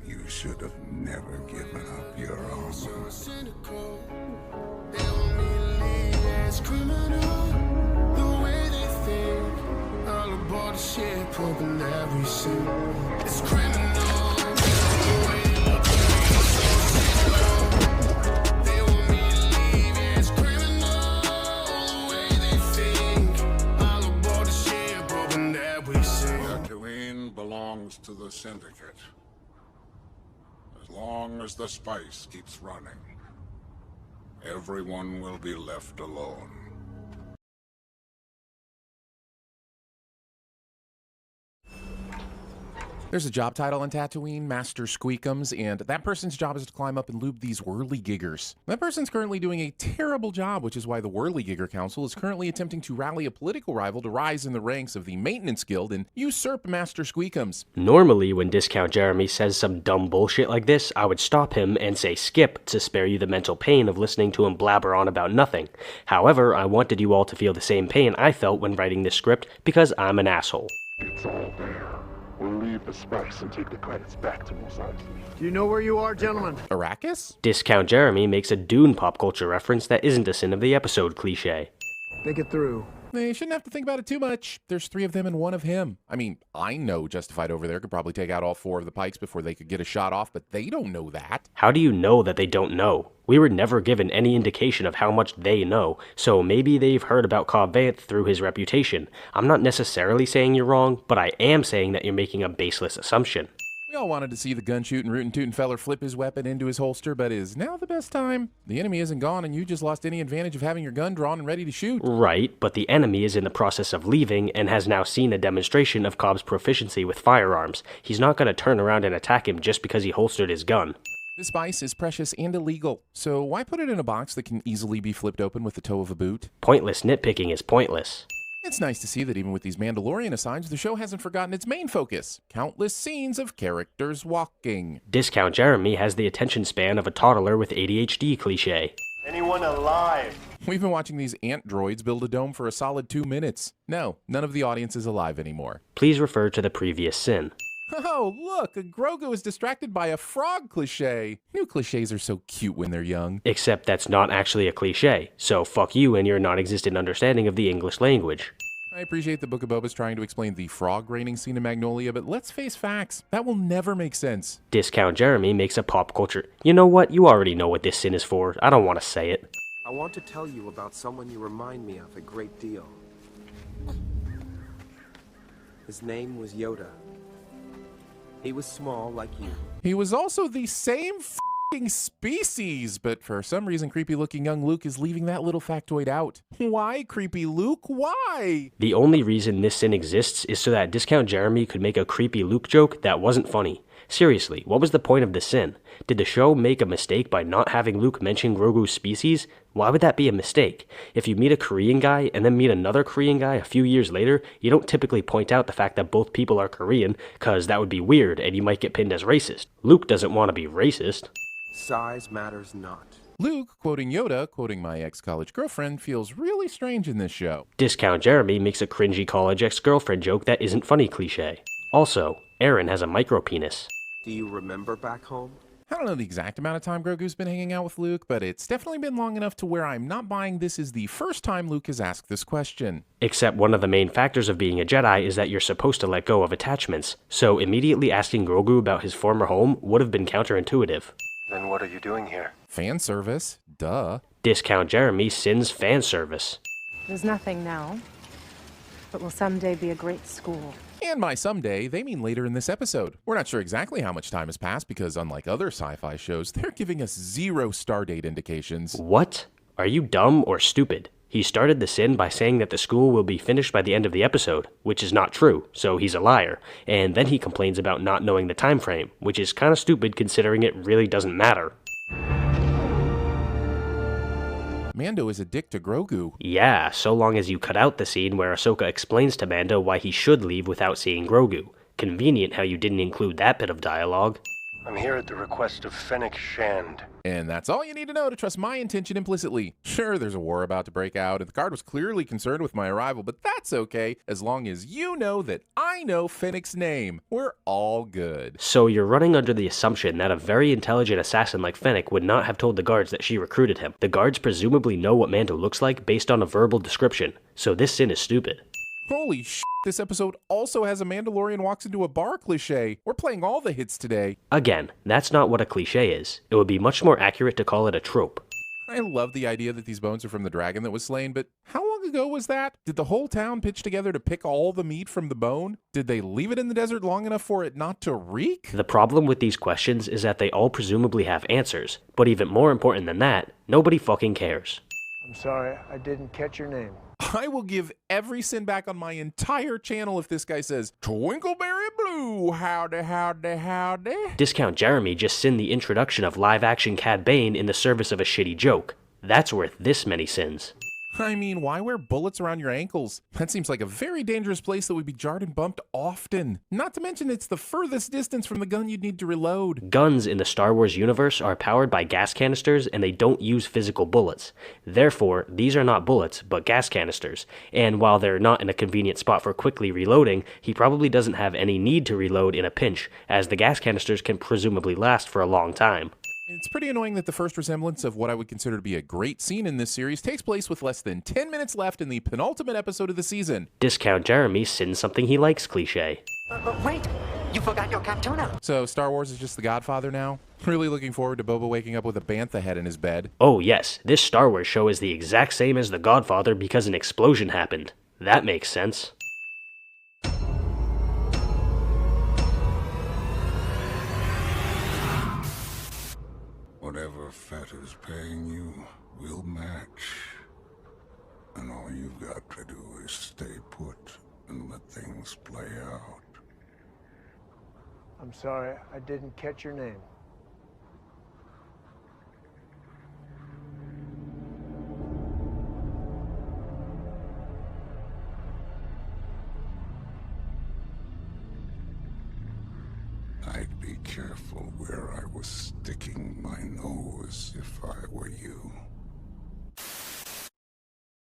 You should have never given up your own. It's criminal, the way they think. All aboard the ship, hoping that we sink. It's criminal, the way they look at me, so cynical. They want me to leave, yeah, it's criminal, the way they think. All aboard the ship, hoping that we sink. Tatooine belongs to the Syndicate. As long as the spice keeps running, everyone will be left alone. There's a job title on Tatooine, Master Squeakums, and that person's job is to climb up and lube these whirligiggers. That person's currently doing a terrible job, which is why the Whirligigger Council is currently attempting to rally a political rival to rise in the ranks of the Maintenance Guild and usurp Master Squeakums. Normally, when Discount Jeremy says some dumb bullshit like this, I would stop him and say skip to spare you the mental pain of listening to him blabber on about nothing. However, I wanted you all to feel the same pain I felt when writing this script because I'm an asshole. It's all there. We'll leave the spice and take the credits back to Mos Eisley. Do you know where you are, gentlemen? Arrakis? Discount Jeremy makes a Dune pop culture reference that isn't a sin of the episode cliche. Make it through. They shouldn't have to think about it too much. There's 3 of them and 1 of him. I mean, I know Justified over there could probably take out all 4 of the Pikes before they could get a shot off, but they don't know that. How do you know that they don't know? We were never given any indication of how much they know, so maybe they've heard about Cobb Vanth through his reputation. I'm not necessarily saying you're wrong, but I am saying that you're making a baseless assumption. We all wanted to see the gun-shooting, rootin'-tootin' feller flip his weapon into his holster, but is now the best time? The enemy isn't gone, and you just lost any advantage of having your gun drawn and ready to shoot. Right, but the enemy is in the process of leaving and has now seen a demonstration of Cobb's proficiency with firearms. He's not going to turn around and attack him just because he holstered his gun. This spice is precious and illegal, so why put it in a box that can easily be flipped open with the toe of a boot? Pointless nitpicking is pointless. It's nice to see that even with these Mandalorian asides, the show hasn't forgotten its main focus, countless scenes of characters walking. Discount Jeremy has the attention span of a toddler with ADHD cliche. Anyone alive? We've been watching these ant droids build a dome for a solid 2 minutes. No, none of the audience is alive anymore. Please refer to the previous sin. Oh, look, Grogu is distracted by a frog cliche. New cliches are so cute when they're young. Except that's not actually a cliche, so fuck you and your non-existent understanding of the English language. I appreciate that Book of Boba's trying to explain the frog raining scene in Magnolia, but let's face facts. That will never make sense. Discount Jeremy makes a pop culture. You know what? You already know what this sin is for. I don't want to say it. I want to tell you about someone you remind me of a great deal. His name was Yoda. He was small like you. He was also the same f***ing species, but for some reason creepy-looking young Luke is leaving that little factoid out. Why, creepy Luke? Why? The only reason this sin exists is so that Discount Jeremy could make a creepy Luke joke that wasn't funny. Seriously, what was the point of the sin? Did the show make a mistake by not having Luke mention Grogu's species? Why would that be a mistake? If you meet a Korean guy and then meet another Korean guy a few years later, you don't typically point out the fact that both people are Korean, cause that would be weird and you might get pinned as racist. Luke doesn't want to be racist. Size matters not. Luke, quoting Yoda, quoting my ex-college girlfriend, feels really strange in this show. Discount Jeremy makes a cringy college ex-girlfriend joke that isn't funny cliche. Also, Aaron has a micro-penis. Do you remember back home? I don't know the exact amount of time Grogu's been hanging out with Luke, but it's definitely been long enough to where I'm not buying this is the first time Luke has asked this question. Except one of the main factors of being a Jedi is that you're supposed to let go of attachments, so immediately asking Grogu about his former home would have been counterintuitive. Then what are you doing here? Fan service, duh. Discount Jeremy sins fan service. There's nothing now, but will someday be a great school. And by someday, they mean later in this episode. We're not sure exactly how much time has passed because unlike other sci-fi shows, they're giving us 0 stardate indications. What? Are you dumb or stupid? He started the sin by saying that the school will be finished by the end of the episode, which is not true, so he's a liar. And then he complains about not knowing the time frame, which is kinda stupid considering it really doesn't matter. Mando is a dick to Grogu. Yeah, so long as you cut out the scene where Ahsoka explains to Mando why he should leave without seeing Grogu. Convenient how you didn't include that bit of dialogue. I'm here at the request of Fennec Shand. And that's all you need to know to trust my intention implicitly. Sure, there's a war about to break out, and the guard was clearly concerned with my arrival, but that's okay, as long as you know that I know Fennec's name. We're all good. So you're running under the assumption that a very intelligent assassin like Fennec would not have told the guards that she recruited him. The guards presumably know what Mando looks like based on a verbal description, so this sin is stupid. Holy sh**, this episode also has a Mandalorian walks into a bar cliche. We're playing all the hits today. Again, that's not what a cliche is. It would be much more accurate to call it a trope. I love the idea that these bones are from the dragon that was slain, but how long ago was that? Did the whole town pitch together to pick all the meat from the bone? Did they leave it in the desert long enough for it not to reek? The problem with these questions is that they all presumably have answers, but even more important than that, nobody fucking cares. I'm sorry, I didn't catch your name. I will give every sin back on my entire channel if this guy says, Twinkleberry Blue, howdy, howdy, howdy. Discount Jeremy just sinned the introduction of live-action Cad Bane in the service of a shitty joke. That's worth this many sins. I mean, why wear bullets around your ankles? That seems like a very dangerous place that would be jarred and bumped often. Not to mention it's the furthest distance from the gun you'd need to reload. Guns in the Star Wars universe are powered by gas canisters and they don't use physical bullets. Therefore, these are not bullets, but gas canisters. And while they're not in a convenient spot for quickly reloading, he probably doesn't have any need to reload in a pinch, as the gas canisters can presumably last for a long time. It's pretty annoying that the first resemblance of what I would consider to be a great scene in this series takes place with less than 10 minutes left in the penultimate episode of the season. Discount Jeremy sins something he likes cliche. Wait! You forgot your Captuna! So Star Wars is just the Godfather now? Really looking forward to Boba waking up with a bantha head in his bed. Oh yes, this Star Wars show is the exact same as The Godfather because an explosion happened. That makes sense. Whatever Fett is paying you, we'll match. And all you've got to do is stay put and let things play out. I'm sorry, I didn't catch your name. I'd be careful where I was sticking my nose if I were you.